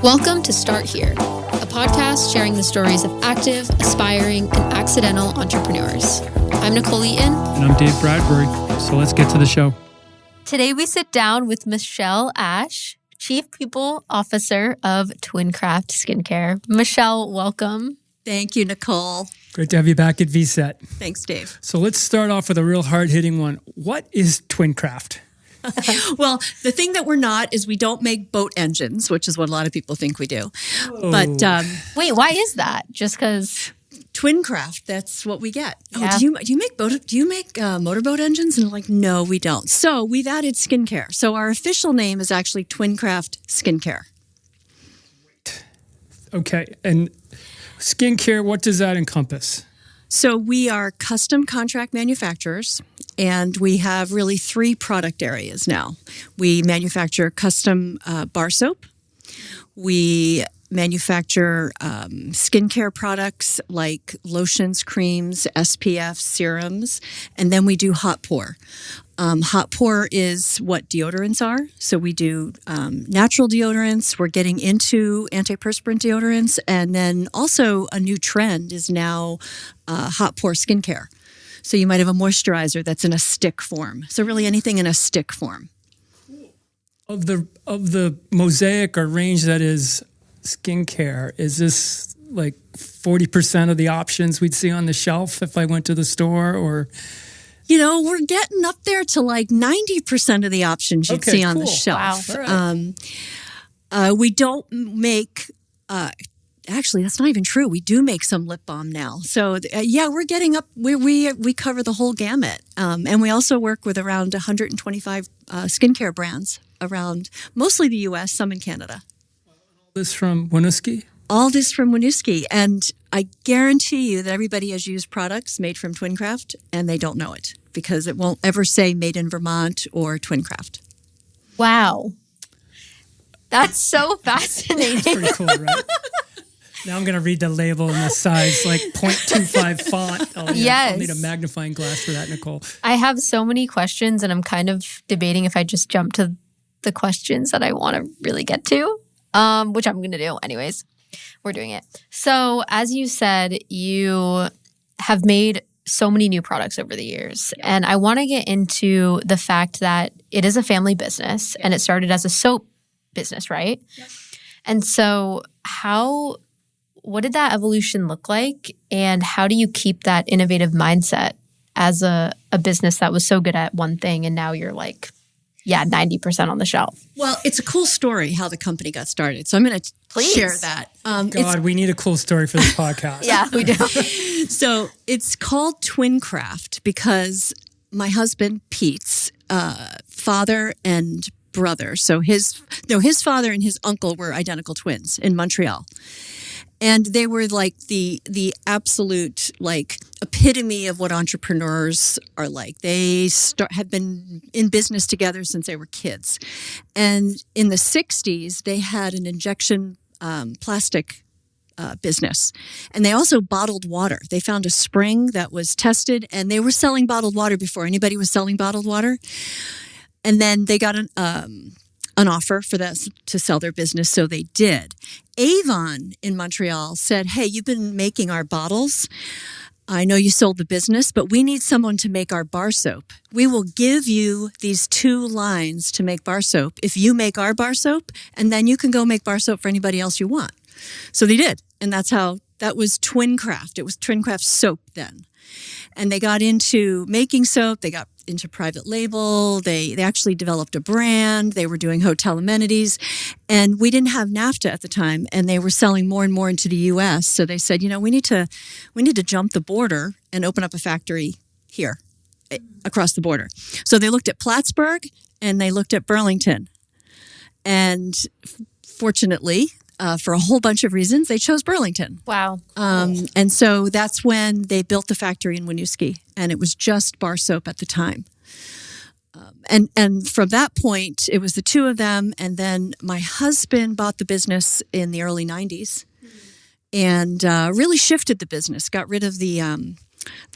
Welcome to Start Here, a podcast sharing the stories of active, aspiring, and accidental entrepreneurs. I'm Nicole Eaton. And I'm Dave Bradbury. So let's get to the show. Today we sit down with Michele Asch, Chief People Officer of Twincraft Skincare. Michele, welcome. Thank you, Nicole. Great to have you back at VCET. Thanks, Dave. So let's start off with a real hard-hitting one. What is Twincraft? Well, the thing that we're not is we don't make boat engines, which is what a lot of people think we do. Oh. But Wait, why is that? Just because? Twincraft, that's what we get. Yeah. Oh, do you make motorboat engines? And I'm like, no, we don't. So we've added skincare. So our official name is actually Twincraft Skincare. Okay, and skincare, what does that encompass? So we are custom contract manufacturers, and we have really three product areas now. We manufacture custom bar soap. We manufacture skincare products like lotions, creams, SPF, serums, and then we do hot pour. Hot pour is what deodorants are. So we do natural deodorants. We're getting into antiperspirant deodorants. And then also a new trend is now hot pour skincare. So you might have a moisturizer that's in a stick form. So really anything in a stick form. Of the mosaic or range that is skincare, is this like 40% of the options we'd see on the shelf if I went to the store, or? You know, we're getting up there to like 90% of the options you'd see on the shelf. Wow. Right. We don't make, actually, that's not even true. We do make some lip balm now. So, we're getting up, we cover the whole gamut. And we also work with around 125 skincare brands around mostly the U.S., some in Canada. This from Winooski? All this from Winooski. And I guarantee you that everybody has used products made from Twincraft and they don't know it because it won't ever say made in Vermont or Twincraft. Wow. That's so fascinating. That's pretty cool, right? Now I'm going to read the label in the size, like 0.25 font. Yes. I'll need a magnifying glass for that, Nicole. I have so many questions, and I'm kind of debating if I just jump to the questions that I want to really get to, which I'm going to do anyways. We're doing it. So as you said, you have made so many new products over the years. And I want to get into the fact that it is a family business and it started as a soap business, right? Yep. And so what did that evolution look like? And how do you keep that innovative mindset as a business that was so good at one thing and now you're like, 90% on the shelf? Well, it's a cool story how the company got started. So I'm going to share that. God, we need a cool story for this podcast. Yeah, we do. So it's called Twincraft because my husband, Pete's father and brother. So his father and his uncle were identical twins in Montreal. And they were like the absolute like epitome of what entrepreneurs are like. They have been in business together since they were kids. And in the 60s, they had an injection plastic business. And they also bottled water. They found a spring that was tested, and they were selling bottled water before anybody was selling bottled water. And then they got an offer for that to sell their business, so they did. Avon in Montreal said, hey, you've been making our bottles. I know you sold the business, but we need someone to make our bar soap. We will give you these 2 lines to make bar soap if you make our bar soap, and then you can go make bar soap for anybody else you want. So they did, and that was Twincraft. It was Twincraft soap then. And they got into making soap. They got into private label. They actually developed a brand. They were doing hotel amenities. And we didn't have NAFTA at the time, and they were selling more and more into the U.S. So they said, we need to jump the border and open up a factory here across the border. So they looked at Plattsburgh and they looked at Burlington. And fortunately, for a whole bunch of reasons, they chose Burlington. Wow. And so that's when they built the factory in Winooski, and it was just bar soap at the time. And from that point, it was the 2 of them, and then my husband bought the business in the early 90s and really shifted the business, got rid of the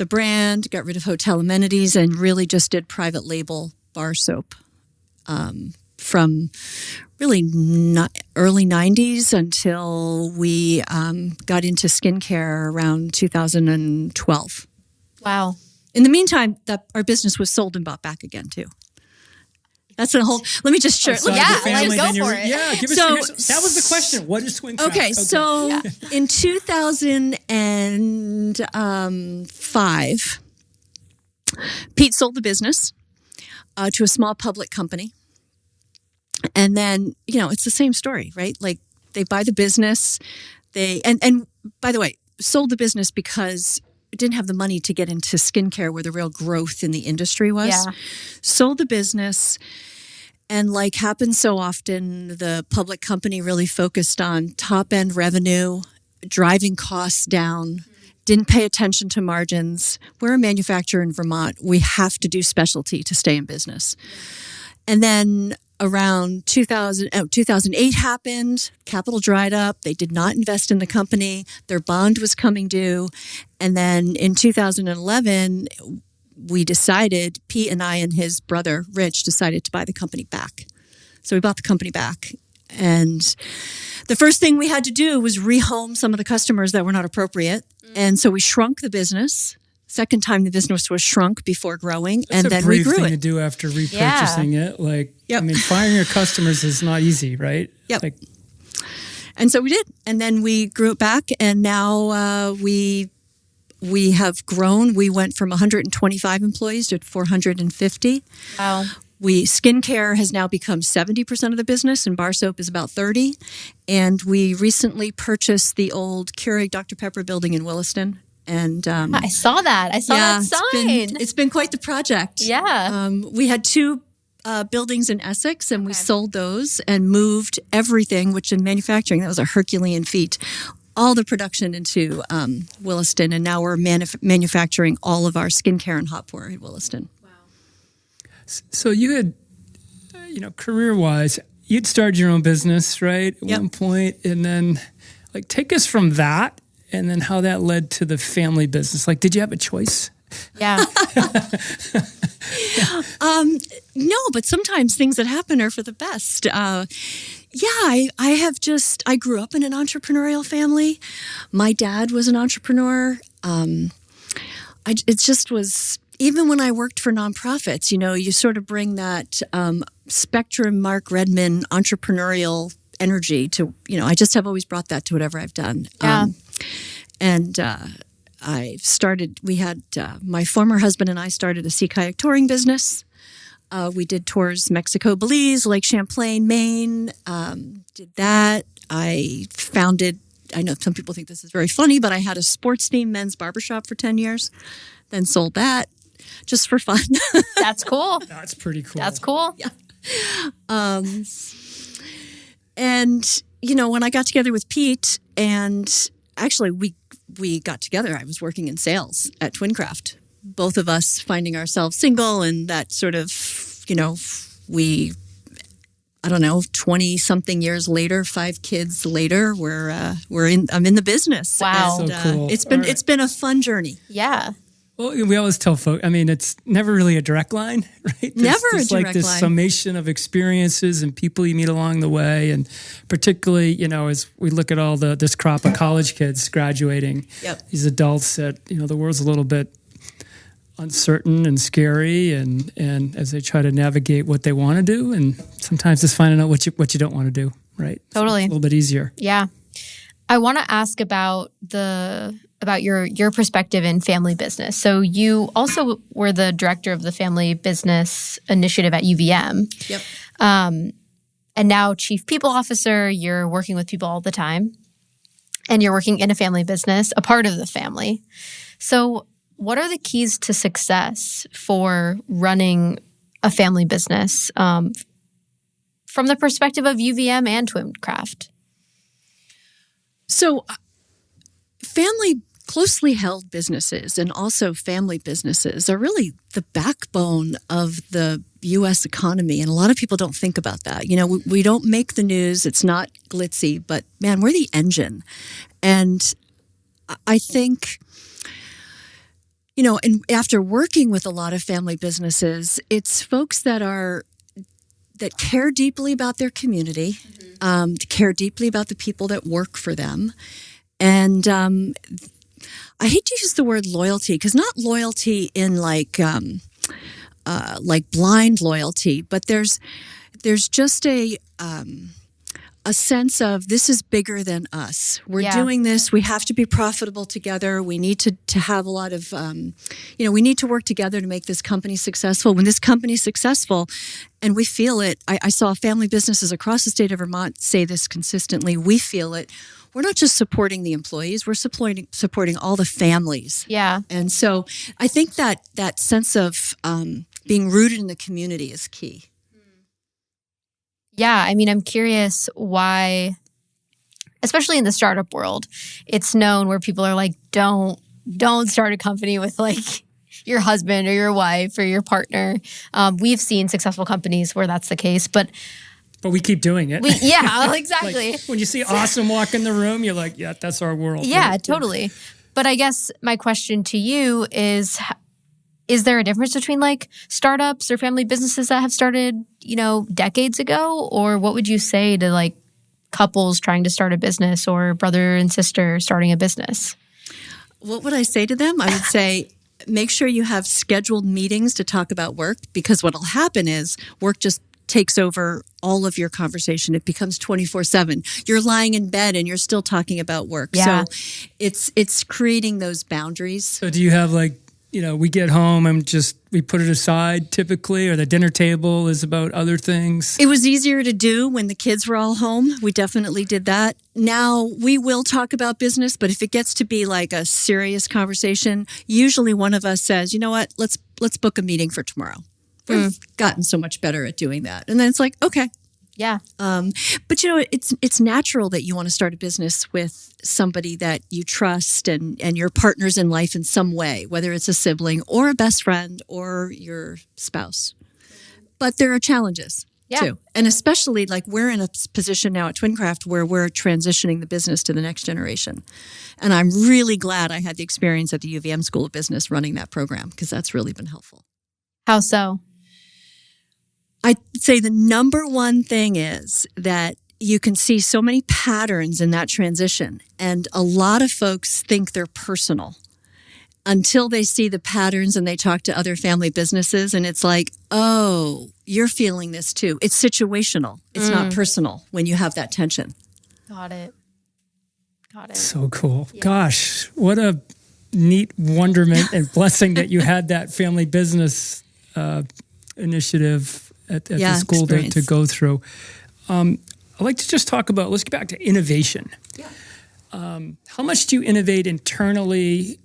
brand, got rid of hotel amenities, and really just did private label bar soap from really not early 90s until we got into skincare around 2012. Wow. In the meantime, our business was sold and bought back again too. That's a whole. Let me just share. Outside Yeah, of the family, let's then go you're- for it. Yeah, give us So- that was the question. What is Twincraft? Okay, so in 2005, Pete sold the business to a small public company. And then, it's the same story, right? Like they buy the business, and by the way, sold the business because it didn't have the money to get into skincare where the real growth in the industry was. Yeah. Sold the business. And like happens so often, the public company really focused on top-end revenue, driving costs down, didn't pay attention to margins. We're a manufacturer in Vermont. We have to do specialty to stay in business. And then around 2008 happened, capital dried up. They did not invest in the company. Their bond was coming due. And then in 2011, we decided, Pete and I and his brother, Rich, decided to buy the company back. So we bought the company back. And the first thing we had to do was rehome some of the customers that were not appropriate. And so we shrunk the business. Second time the business was shrunk before growing. That's and then a we brave grew thing it. to do after repurchasing it. Like, Yep. I mean, firing your customers is not easy, right? Yep. Like, And so we did. And then we grew it back. And now we have grown. We went from 125 employees to 450. Wow. Skincare has now become 70% of the business, and bar soap is about 30. And we recently purchased the old Keurig Dr. Pepper building in Williston. And I saw that. I saw that sign. it's been quite the project. Yeah. We had two buildings in Essex, and we sold those and moved everything, which in manufacturing, that was a Herculean feat, all the production into Williston. And now we're manufacturing all of our skincare and hot pour in Williston. so you had, career-wise, you'd started your own business, right, at Yep. one point, and then, like, take us from that, and then how that led to the family business. Like, did you have a choice? Yeah. No, but sometimes things that happen are for the best. I grew up in an entrepreneurial family. My dad was an entrepreneur. It just was, even when I worked for nonprofits, you sort of bring that spectrum, Mark Redman entrepreneurial energy to, I just have always brought that to whatever I've done. Yeah. My former husband and I started a sea kayak touring business. We did tours Mexico, Belize, Lake Champlain, Maine. Did that. I know some people think this is very funny, but I had a sports themed men's barbershop for 10 years, then sold that just for fun. That's cool. That's pretty cool. That's cool. Yeah. And, when I got together with Pete, and actually we got together, I was working in sales at Twincraft. Both of us finding ourselves single, and that sort of, 20 something years later, 5 kids later, I'm in the business. Wow. And, So cool. it's been a fun journey. Yeah. Well, we always tell folks, I mean, it's never really a direct line, right? Never a like direct this line. summation of experiences and people you meet along the way. And particularly, as we look at all this crop of college kids graduating, Yep. these adults that, the world's a little bit uncertain and scary, and as they try to navigate what they want to do, and sometimes it's finding out what you don't want to do, right? Totally. So it's a little bit easier. Yeah. I want to ask about your perspective in family business. So you also were the director of the family business initiative at UVM. Yep. And now chief people officer. You're working with people all the time, and you're working in a family business, a part of the family. So what are the keys to success for running a family business from the perspective of UVM and Twincraft? So family closely held businesses and also family businesses are really the backbone of the U.S. economy. And a lot of people don't think about that. We don't make the news. It's not glitzy, but man, we're the engine. And I think, and after working with a lot of family businesses, it's folks that are that care deeply about their community, care deeply about the people that work for them. And I hate to use the word loyalty, because not loyalty in like blind loyalty, but there's just a sense of, this is bigger than us. We're doing this. We have to be profitable together. We need to have a lot of, we need to work together to make this company successful. When this company is successful, and we feel it, I saw family businesses across the state of Vermont say this consistently. We feel it. We're not just supporting the employees, we're supporting all the families. Yeah. And so I think that sense of being rooted in the community is key. Yeah, I mean, I'm curious why, especially in the startup world, it's known where people are like, don't start a company with like your husband or your wife or your partner. We've seen successful companies where that's the case, but we keep doing it. Exactly. Like, when you see Awesome walk in the room, you're like, yeah, that's our world. Yeah, right? totally. But I guess my question to you is there a difference between like startups or family businesses that have started, decades ago? Or what would you say to like couples trying to start a business or brother and sister starting a business? What would I say to them? I would say, make sure you have scheduled meetings to talk about work, because what will happen is work just takes over all of your conversation. It becomes 24/7. You're lying in bed and you're still talking about work. Yeah. So it's creating those boundaries. So do you have like, we get home and we put it aside typically, or the dinner table is about other things? It was easier to do when the kids were all home. We definitely did that. Now we will talk about business, but if it gets to be like a serious conversation, usually one of us says, you know what, let's book a meeting for tomorrow. We've gotten so much better at doing that. And then it's like, okay. Yeah. But it's natural that you want to start a business with somebody that you trust and your partners in life in some way, whether it's a sibling or a best friend or your spouse. But there are challenges too. And especially like we're in a position now at Twincraft where we're transitioning the business to the next generation. And I'm really glad I had the experience at the UVM School of Business running that program, because that's really been helpful. How so? I'd say the number one thing is that you can see so many patterns in that transition. And a lot of folks think they're personal until they see the patterns and they talk to other family businesses. And it's like, oh, you're feeling this too. It's situational. It's not personal when you have that tension. Got it. So cool. Yeah. Gosh, what a neat wonderment and blessing that you had that family business initiative at the school to go through. I'd like to just talk about, let's get back to innovation. Yeah. How much do you innovate internally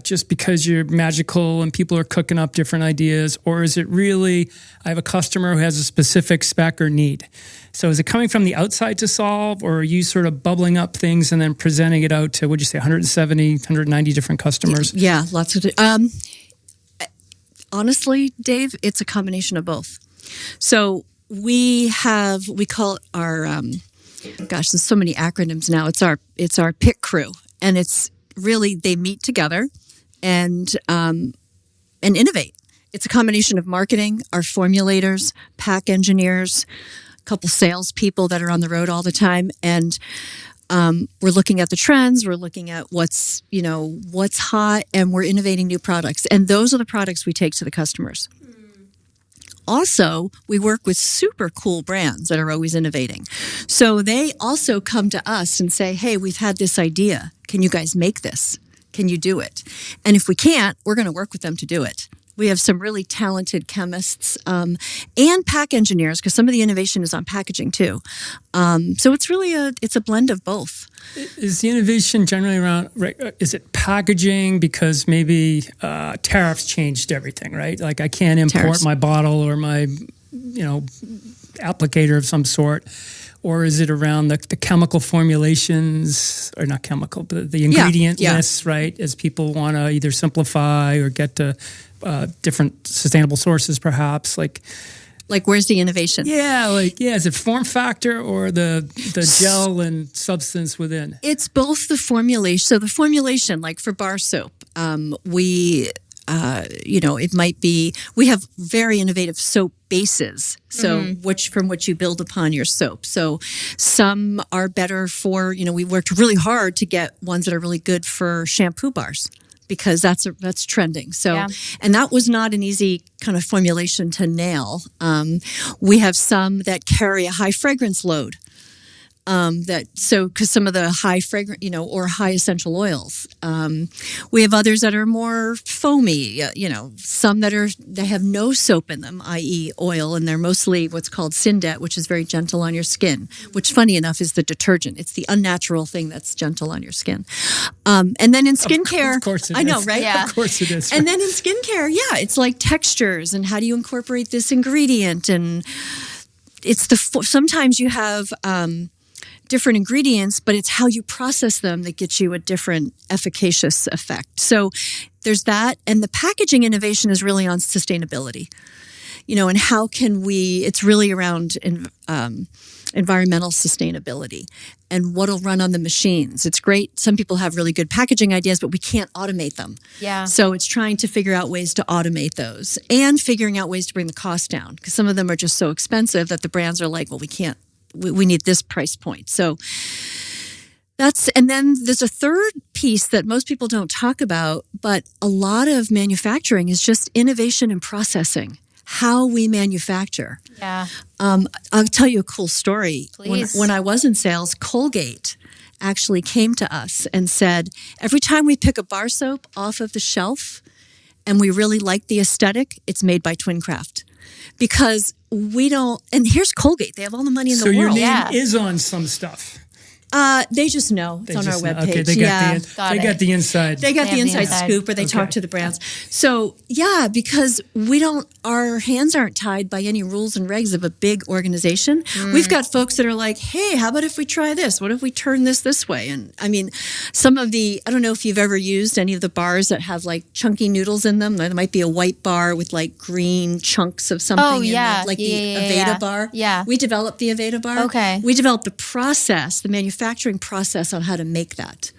just because you're magical and people are cooking up different ideas? Or is it really, I have a customer who has a specific spec or need? So is it coming from the outside to solve, or are you sort of bubbling up things and then presenting it out to, what'd you say, 170, 190 different customers? Yeah, lots of honestly, Dave, it's a combination of both. So we call it our, there's so many acronyms now. It's our PIC crew, and it's really, they meet together and innovate. It's a combination of marketing, our formulators, pack engineers, a couple salespeople that are on the road all the time, and we're looking at the trends. We're looking at what's hot, and we're innovating new products. And those are the products we take to the customers. Also, we work with super cool brands that are always innovating. So they also come to us and say, hey, we've had this idea. Can you guys make this? Can you do it? And if we can't, we're going to work with them to do it. We have some really talented chemists and pack engineers, because some of the innovation is on packaging too. So it's really it's a blend of both. Is the innovation generally around, is it packaging because maybe tariffs changed everything, right? Like I can't import my bottle or my, applicator of some sort. Or is it around the chemical formulations, or not chemical, but the ingredient lists, right? As people want to either simplify or get to different sustainable sources, perhaps. Like where's the innovation? Is it form factor or the gel and substance within? It's both the formulation. So the formulation, like for bar soap, we it might be, we have very innovative soap bases. So from which you build upon your soap. So some are better for, we worked really hard to get ones that are really good for shampoo bars, because that's trending. So, and that was not an easy kind of formulation to nail. We have some that carry a high fragrance load. Because some of the high fragrant, or high essential oils. We have others that are more foamy, some they have no soap in them, i.e. oil, and they're mostly what's called Syndet, which is very gentle on your skin, which funny enough is the detergent. It's the unnatural thing that's gentle on your skin. And then in skincare, of course it is. I know, right? Yeah. Of course it is. And then in skincare, it's like textures and how do you incorporate this ingredient, and it's sometimes you have, different ingredients, but it's how you process them that gets you a different efficacious effect. So there's that. And the packaging innovation is really on sustainability, and how can it's really around environmental sustainability and what'll run on the machines. It's great. Some people have really good packaging ideas, but we can't automate them. Yeah. So it's trying to figure out ways to automate those and figuring out ways to bring the cost down, because some of them are just so expensive that the brands are like, well, we can't. We need this price point. So and then there's a third piece that most people don't talk about, but a lot of manufacturing is just innovation and processing, how we manufacture. Yeah. I'll tell you a cool story. Please. When I was in sales, Colgate actually came to us and said, every time we pick a bar soap off of the shelf and we really like the aesthetic, it's made by Twincraft. Because we don't, and here's Colgate. They have all the money in the world. So your name is on some stuff. They just know. It's on our webpage. Okay, they got the inside. They got the inside scoop, or they talk to the brands. So because our hands aren't tied by any rules and regs of a big organization. We've got folks that are like, hey, how about if we try this? What if we turn this way? And I mean, some of I don't know if you've ever used any of the bars that have like chunky noodles in them. There might be a white bar with like green chunks of something in them, like the Aveda bar. Yeah. We developed the Aveda bar. Okay. We developed the process, the manufacturing process on how to make that.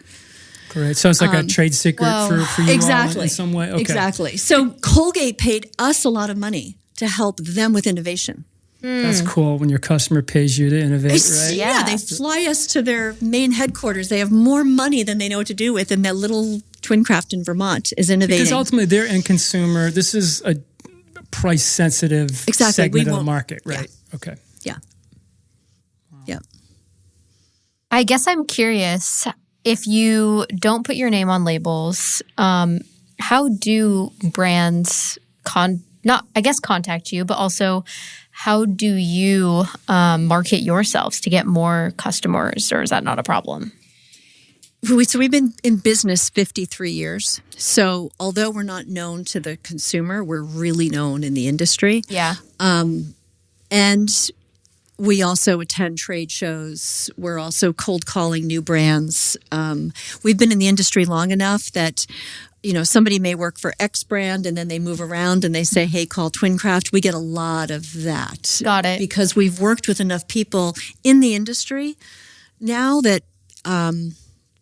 Great. So it's like a trade secret for you all in some way? Okay. Exactly. So Colgate paid us a lot of money to help them with innovation. That's cool when your customer pays you to innovate, right? Yeah, they fly us to their main headquarters. They have more money than they know what to do with, and that little Twincraft in Vermont is innovating. Because ultimately they're end consumer. This is a price-sensitive segment of the market, right? Yeah. Okay. Yeah. Wow. Yeah. I guess I'm curious, if you don't put your name on labels, how do brands contact you, but also how do you market yourselves to get more customers, or is that not a problem? So we've been in business 53 years. So although we're not known to the consumer, we're really known in the industry. Yeah. And we also attend trade shows. We're also cold calling new brands. We've been in the industry long enough that, somebody may work for X brand and then they move around and they say, hey, call Twincraft. We get a lot of that. Got it. Because we've worked with enough people in the industry now that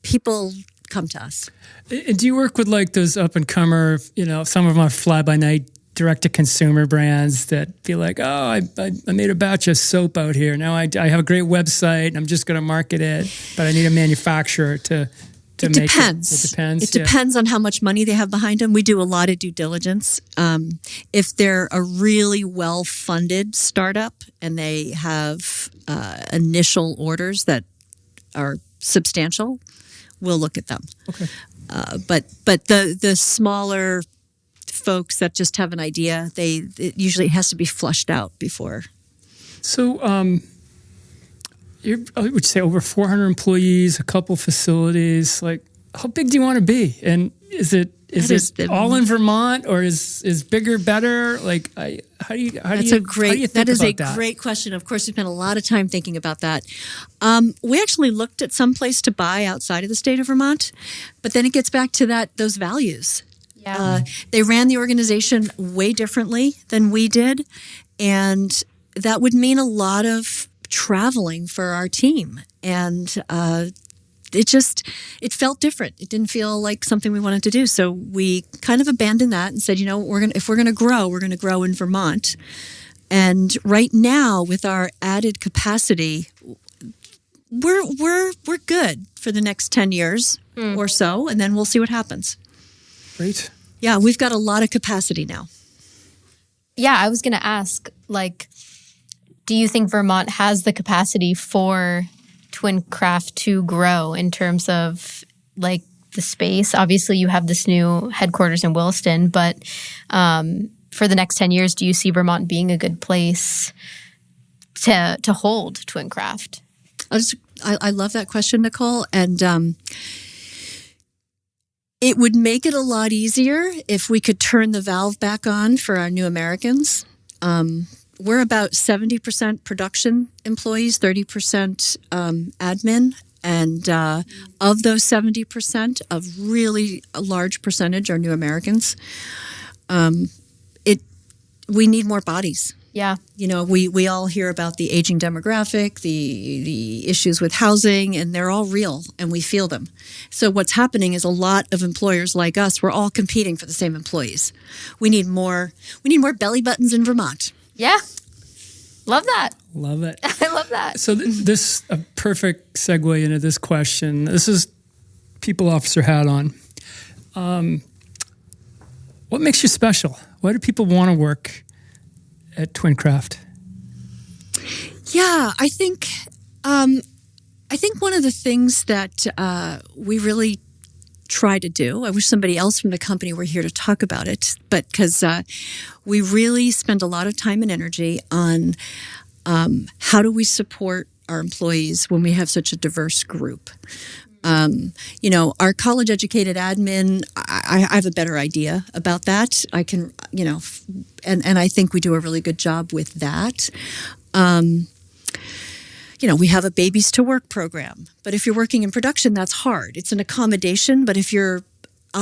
people come to us. And do you work with like those up-and-comer, some of them are fly-by-night direct-to-consumer brands that feel like, I made a batch of soap out here. Now I have a great website and I'm just going to market it, but I need a manufacturer to make it. It depends. It depends on how much money they have behind them. We do a lot of due diligence. If they're a really well-funded startup and they have initial orders that are substantial, we'll look at them. Okay. But the smaller folks that just have an idea, it usually has to be flushed out before. So, I would say over 400 employees, a couple facilities. Like, how big do you want to be? And is it all in Vermont, or is bigger better? Like, how do you think about that? That is a great question. Of course, we spent a lot of time thinking about that. We actually looked at some place to buy outside of the state of Vermont, but then it gets back to those values. Yeah. They ran the organization way differently than we did, and that would mean a lot of traveling for our team. And it felt different. It didn't feel like something we wanted to do. So we kind of abandoned that and said, if we're going to grow in Vermont. And right now, with our added capacity, we're good for the next 10 years or so, and then we'll see what happens. Great. Yeah, we've got a lot of capacity now. Yeah, I was going to ask, do you think Vermont has the capacity for Twincraft to grow in terms of the space? Obviously, you have this new headquarters in Williston, but for the next 10 years, do you see Vermont being a good place to hold Twincraft? I love that question, Nicole. And it would make it a lot easier if we could turn the valve back on for our new Americans. We're about 70% production employees, 30% admin. And of those 70%, a really large percentage are new Americans. We need more bodies. Yeah. We all hear about the aging demographic, the issues with housing, and they're all real, and we feel them. So what's happening is a lot of employers like us, we're all competing for the same employees. We need more belly buttons in Vermont. Yeah. Love that. Love it. I love that. So this a perfect segue into this question. This is people officer hat on. What makes you special? Why do people want to work at Twincraft? Yeah, I think one of the things that we really try to do, I wish somebody else from the company were here to talk about it, but because we really spend a lot of time and energy on how do we support our employees when we have such a diverse group. Our college-educated admin, I have a better idea about that. I can, and I think we do a really good job with that. We have a babies to work program, but if you're working in production, that's hard. It's an accommodation, but if you're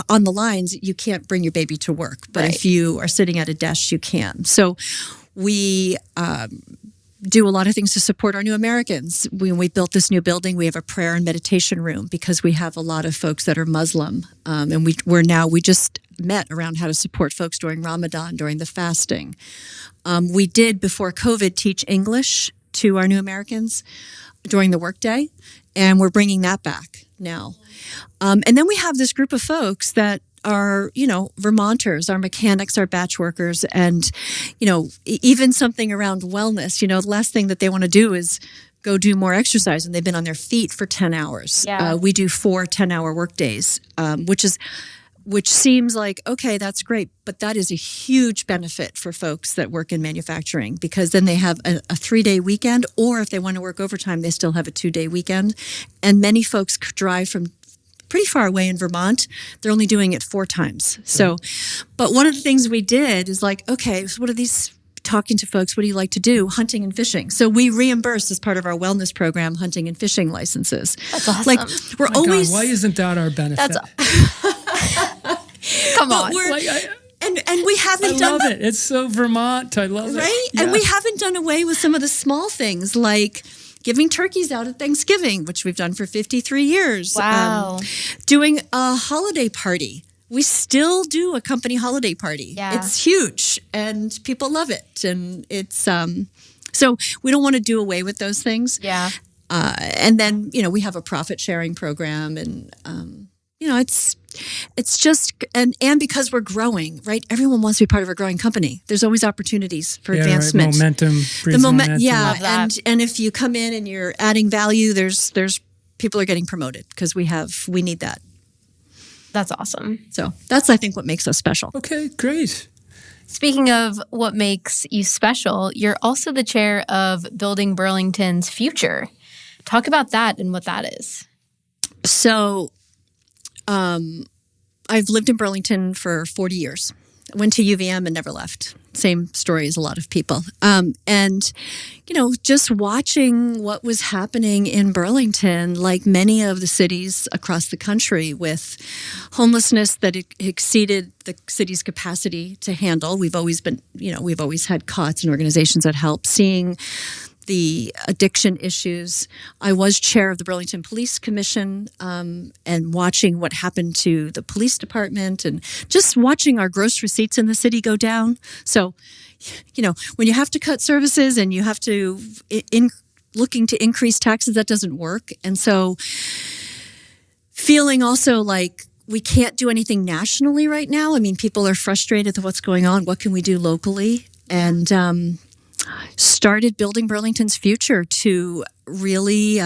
on the lines, you can't bring your baby to work. But if you are sitting at a desk, you can. So we do a lot of things to support our new Americans. When we built this new building, we have a prayer and meditation room because we have a lot of folks that are Muslim. And we just met around how to support folks during Ramadan, during the fasting. We did, before COVID, teach English to our new Americans during the workday, and we're bringing that back now. And then we have this group of folks that are, Vermonters, our mechanics, our batch workers, and, even something around wellness. The last thing that they want to do is go do more exercise, and they've been on their feet for 10 hours. Yeah. We do 4 10-hour work days, which seems like, okay, that's great, but that is a huge benefit for folks that work in manufacturing, because then they have a 3-day weekend, or if they want to work overtime, they still have a 2-day weekend. And many folks drive from pretty far away in Vermont. They're only doing it 4 times. So, but one of the things we did is okay, so what are these, talking to folks, what do you like to do? Hunting and fishing. So we reimburse, as part of our wellness program, hunting and fishing licenses. That's awesome. We're always... God, why isn't that our benefit? Come on. And we haven't done... I love it. It's so Vermont. I love it. Right? Yeah. And we haven't done away with some of the small things, like giving turkeys out at Thanksgiving, which we've done for 53 years. Wow. Doing a holiday party. We still do a company holiday party. Yeah. It's huge, and people love it. And it's... So we don't want to do away with those things. Yeah. And then, we have a profit sharing program, and... It's just, and because we're growing, right? Everyone wants to be part of a growing company. There's always opportunities for advancement. Right. Momentum brings momentum. Yeah, Love that. and if you come in and you're adding value, there's people are getting promoted because we need that. That's awesome. So that's, I think, what makes us special. Okay, great. Speaking of what makes you special, you're also the chair of Building Burlington's Future. Talk about that and what that is. So, I've lived in Burlington for 40 years. I went to UVM and never left. Same story as a lot of people. And, just watching what was happening in Burlington, like many of the cities across the country, with homelessness that exceeded the city's capacity to handle. We've always had COTS and organizations that help. Seeing the addiction issues. I was chair of the Burlington Police Commission, and watching what happened to the police department and just watching our gross receipts in the city go down. So, when you have to cut services and you have to looking to increase taxes, that doesn't work. And so feeling also like we can't do anything nationally right now. I mean, people are frustrated with what's going on. What can we do locally? And started building Burlington's future to really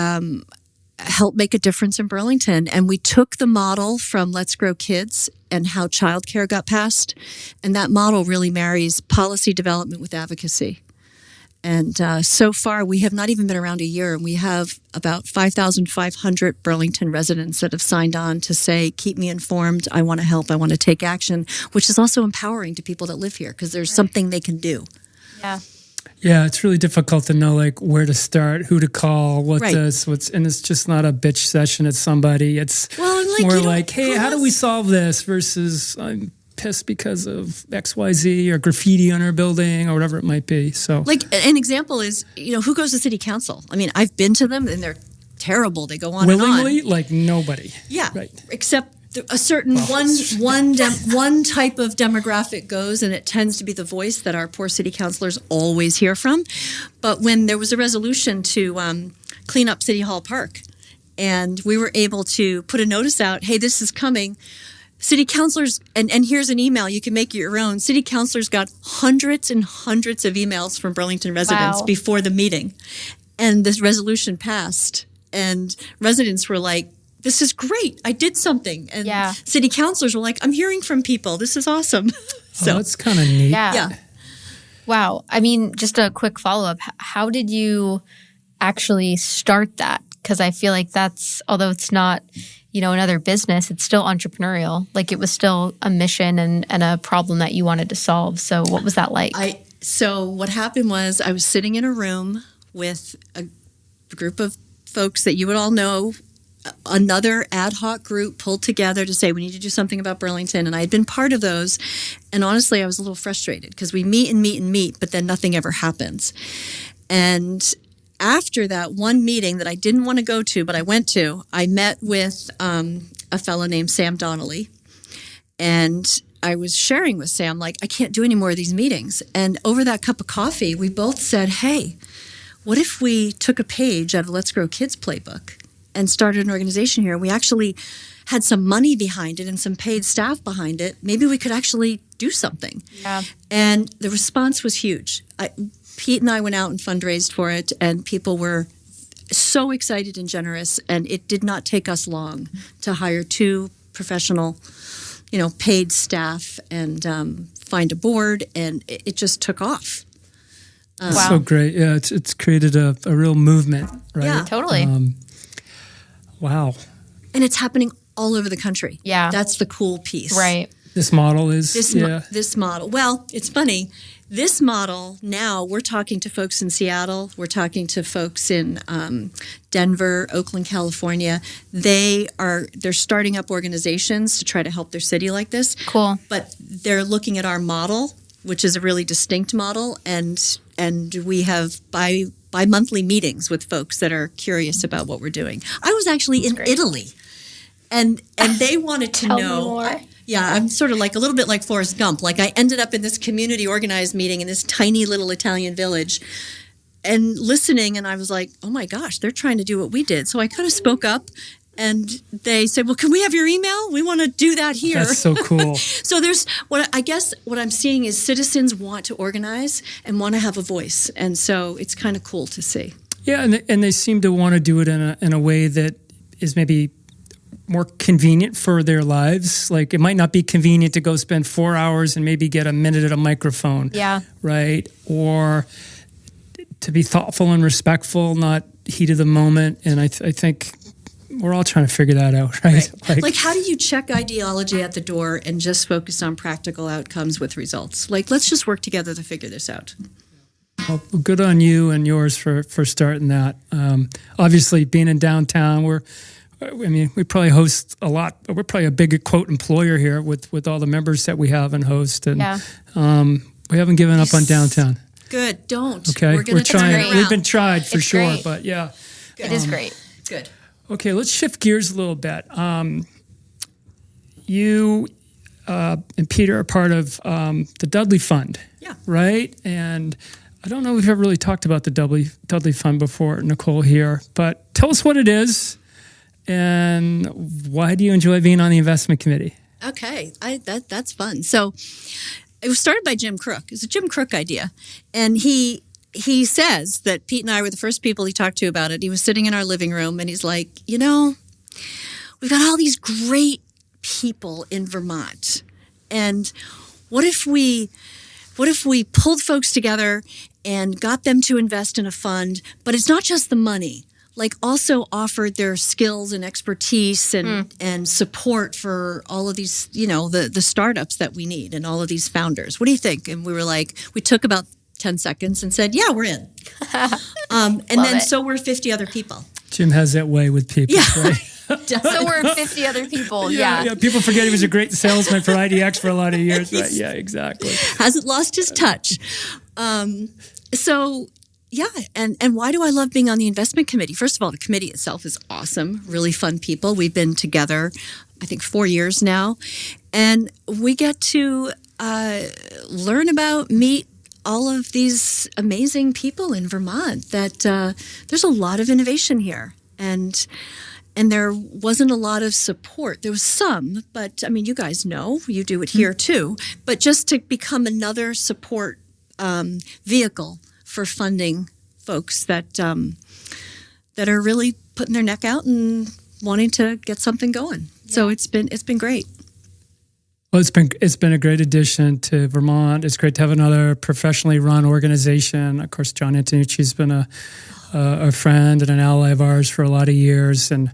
help make a difference in Burlington. And we took the model from Let's Grow Kids and how childcare got passed. And that model really marries policy development with advocacy. And so far, we have not even been around a year, and we have about 5,500 Burlington residents that have signed on to say, keep me informed, I want to help, I want to take action, which is also empowering to people that live here because there's something they can do. Yeah. Yeah, it's really difficult to know where to start, who to call, and it's just not a bitch session at somebody. It's more like, hey, how do we solve this versus I'm pissed because of XYZ or graffiti on our building or whatever it might be. So an example is, who goes to city council? I mean, I've been to them and they're terrible. They go on willingly, and on. Nobody. Yeah. Right. Except a certain one type of demographic goes, and it tends to be the voice that our poor city councilors always hear from. But when there was a resolution to clean up City Hall Park, and we were able to put a notice out, hey, this is coming. City councilors, and here's an email, you can make it your own. City councilors got hundreds and hundreds of emails from Burlington residents before the meeting. And this resolution passed, and residents were like, this is great. I did something. And city councilors were like, I'm hearing from people. This is awesome. So that's kind of neat. Yeah. Wow. I mean, just a quick follow-up. How did you actually start that? Because I feel like that's, although it's not, another business, it's still entrepreneurial. Like it was still a mission and a problem that you wanted to solve. So what was that like? So what happened was I was sitting in a room with a group of folks that you would all know, another ad hoc group pulled together to say we need to do something about Burlington, and I had been part of those, and honestly I was a little frustrated because we meet, but then nothing ever happens. And after that one meeting that I didn't want to go to, but I went to, I met with a fellow named Sam Donnelly, and I was sharing with Sam, I can't do any more of these meetings. And over that cup of coffee, we both said, hey, what if we took a page out of Let's Grow Kids playbook and started an organization here? We actually had some money behind it and some paid staff behind it. Maybe we could actually do something. Yeah. And the response was huge. Pete and I went out and fundraised for it, and people were so excited and generous. And it did not take us long to hire 2 professional, paid staff and find a board, and it just took off. Wow. So great. Yeah, it's created a real movement, right? Yeah, totally. Wow. And it's happening all over the country. Yeah. That's the cool piece. Right. This model is... This model. Well, it's funny. This model, now we're talking to folks in Seattle. We're talking to folks in Denver, Oakland, California. They're starting up organizations to try to help their city like this. Cool. But they're looking at our model, which is a really distinct model, and we have bi-monthly meetings with folks that are curious about what we're doing. I was actually in Italy, and they wanted to Tell know. Me more. Yeah, I'm sort of a little bit like Forrest Gump. I ended up in this community organized meeting in this tiny little Italian village and listening, and I was like, oh my gosh, they're trying to do what we did. So I kind of spoke up, and they said, well, can we have your email? We want to do that here. That's so cool. So there's what I'm seeing is citizens want to organize and want to have a voice. And so it's kind of cool to see. Yeah, and they seem to want to do it in a way that is maybe more convenient for their lives. It might not be convenient to go spend 4 hours and maybe get a minute at a microphone. Yeah. Right? Or to be thoughtful and respectful, not heat of the moment. And I think we're all trying to figure that out, right? How do you check ideology at the door and just focus on practical outcomes with results? Let's just work together to figure this out. Well, good on you and yours for starting that. Obviously, being in downtown, we probably host a lot. We're probably a big quote employer here with all the members that we have and host, and we haven't given up on downtown. Good. Don't. Okay, We're going to turn trying. it around. We've been tried for It's sure, great. but yeah. It is great. Good. Okay, let's shift gears a little bit. You and Peter are part of the Dudley Fund. Yeah. Right? And I don't know if we've ever really talked about the Dudley Fund before, Nicole, here, but tell us what it is and why do you enjoy being on the investment committee? Okay, that's fun. So it was started by Jim Crook. It was a Jim Crook idea. And he says that Pete and I were the first people he talked to about it. He was sitting in our living room and he's like, we've got all these great people in Vermont. And what if we pulled folks together and got them to invest in a fund, but it's not just the money, like also offered their skills and expertise and support for all of these, the startups that we need and all of these founders. What do you think? And we were like, we took about 10 seconds and said, yeah, we're in. So we're 50 other people. Jim has that way with people, right? So we're 50 other people. Yeah. People forget he was a great salesman for IDX for a lot of years, right? Yeah, exactly. Hasn't lost his touch. And why do I love being on the investment committee? First of all, the committee itself is awesome, really fun people. We've been together, I think, 4 years now. And we get to learn about, meet all of these amazing people in Vermont that there's a lot of innovation here. And there wasn't a lot of support. There was some, but I mean, you guys know, you do it here too. But just to become another support vehicle for funding folks that are really putting their neck out and wanting to get something going. Yeah. So it's been great. Well, it's been a great addition to Vermont. It's great to have another professionally run organization. Of course, John Antonucci's been a friend and an ally of ours for a lot of years, and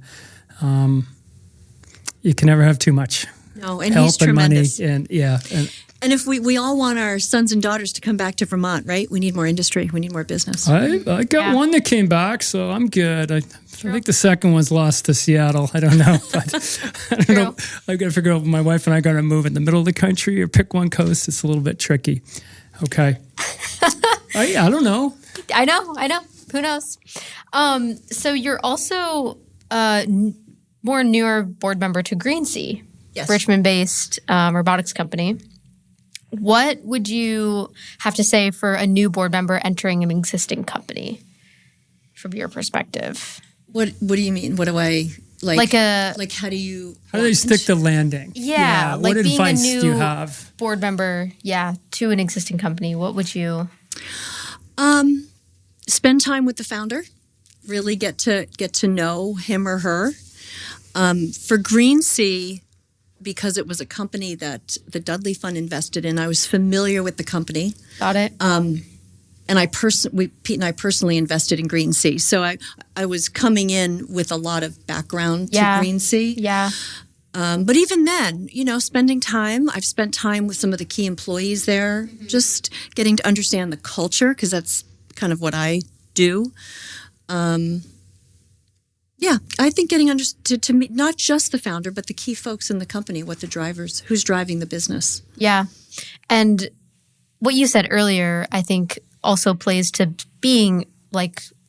you can never have too much. No, and help he's tremendous. And money, and if we all want our sons and daughters to come back to Vermont, right? We need more industry. We need more business. I got one that came back, so I'm good. I think the second one's lost to Seattle. I don't know. But I don't know. I've got to figure out my wife and I got to move in the middle of the country or pick one coast. It's a little bit tricky. Okay. I don't know. I know. Who knows? So you're also more newer board member to Greensea, yes. Richmond-based robotics company. What would you have to say for a new board member entering an existing company, from your perspective? What do you mean? What do I like? How do you? How do they stick the landing? Yeah, what like advice being a new do you have? Board member, to an existing company. What would you? Spend time with the founder. Really get to know him or her. For Greensea, because it was a company that the Dudley Fund invested in, I was familiar with the company. Got it. And Pete and I personally invested in Greensea, so I was coming in with a lot of background to Greensea. Yeah. But even then, spending time. I've spent time with some of the key employees there, just getting to understand the culture, because that's kind of what I do. I think getting to meet not just the founder, but the key folks in the company, who's driving the business. Yeah. And what you said earlier, I think also plays to being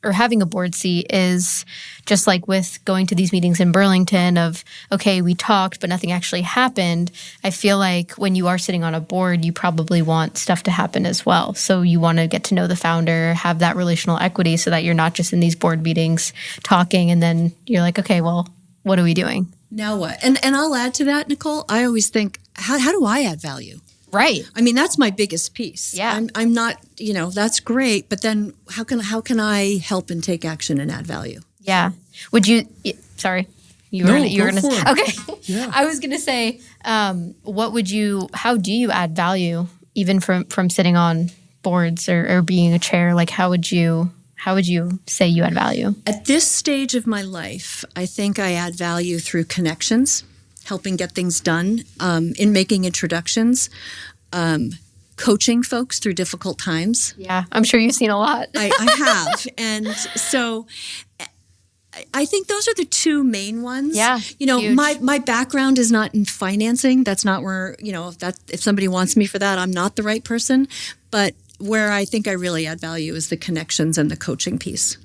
or having a board seat is just like with going to these meetings in Burlington of, okay, we talked, but nothing actually happened. I feel like when you are sitting on a board, you probably want stuff to happen as well. So you want to get to know the founder, have that relational equity so that you're not just in these board meetings talking and then you're like, okay, well, what are we doing? Now what? And I'll add to that, Nicole. I always think, how do I add value? Right. I mean, that's my biggest piece. Yeah. I'm not, that's great, but then how can I help and take action and add value? Yeah. Would you, sorry, you were going to, okay. Yeah. I was going to say, how do you add value even from sitting on boards or being a chair? Like, how would you say you add value? At this stage of my life, I think I add value through connections, helping get things done, in making introductions, coaching folks through difficult times. Yeah, I'm sure you've seen a lot. I have. And so I think those are the two main ones. Yeah, huge. My background is not in financing. That's not where, if somebody wants me for that, I'm not the right person. But where I think I really add value is the connections and the coaching piece.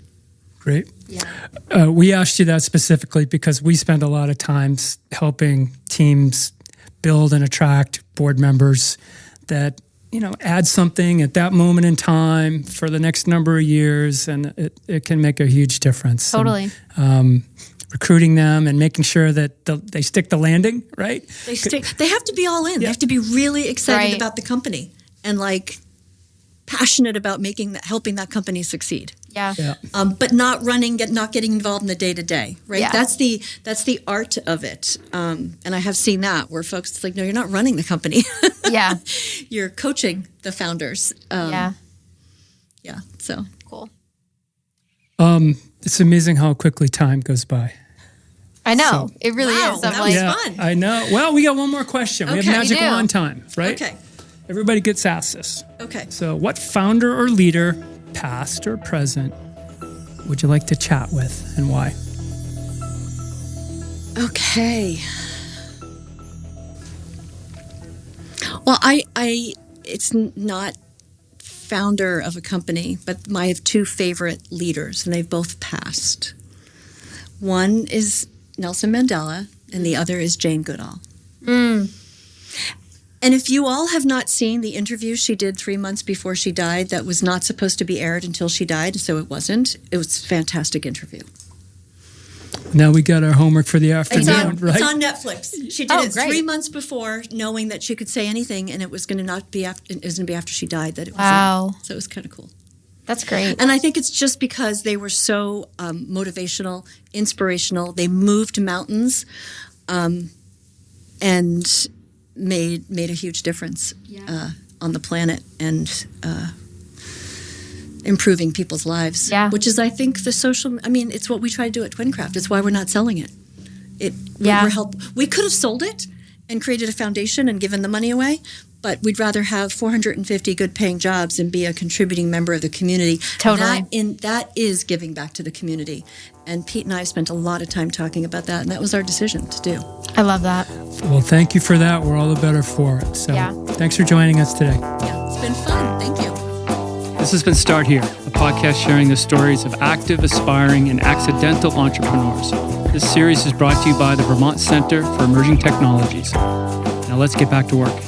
Great. Yeah. We asked you that specifically because we spend a lot of time helping teams build and attract board members that, add something at that moment in time for the next number of years, and it can make a huge difference. Totally. And, recruiting them and making sure that they stick the landing, right? They have to be all in. Yeah. They have to be really excited about the company and passionate about helping that company succeed. Yeah. But not getting involved in the day to day, right? Yeah. That's the art of it. And I have seen that where folks, it's like, no, you're not running the company. Yeah. You're coaching the founders. Yeah. So cool. It's amazing how quickly time goes by. I know. It really is. That was fun. I know. Well, we got one more question. Okay. We have magic wand time, right? Okay. Everybody gets asked this. Okay. So what founder or leader, past or present, would you like to chat with and why? Okay. Well, it's not founder of a company, but I have two favorite leaders, and they've both passed. One is Nelson Mandela, and the other is Jane Goodall. And if you all have not seen the interview she did 3 months before she died, that was not supposed to be aired until she died, so it wasn't. It was a fantastic interview. Now we got our homework for the afternoon, right? It's on Netflix. She did it 3 months before, knowing that she could say anything, and it was going to be after she died that it was. Wow. So it was kind of cool. That's great. And I think it's just because they were so motivational, inspirational. They moved mountains, and made a huge difference on the planet and improving people's lives. Yeah. Which is, I think, it's what we try to do at Twincraft. It's why we're not selling it. We could have sold it and created a foundation and given the money away, but we'd rather have 450 good-paying jobs and be a contributing member of the community. Totally. That is giving back to the community. And Pete and I spent a lot of time talking about that, and that was our decision to do. I love that. Well, thank you for that. We're all the better for it. So thanks for joining us today. Yeah, it's been fun. Thank you. This has been Start Here, a podcast sharing the stories of active, aspiring, and accidental entrepreneurs. This series is brought to you by the Vermont Center for Emerging Technologies. Now let's get back to work.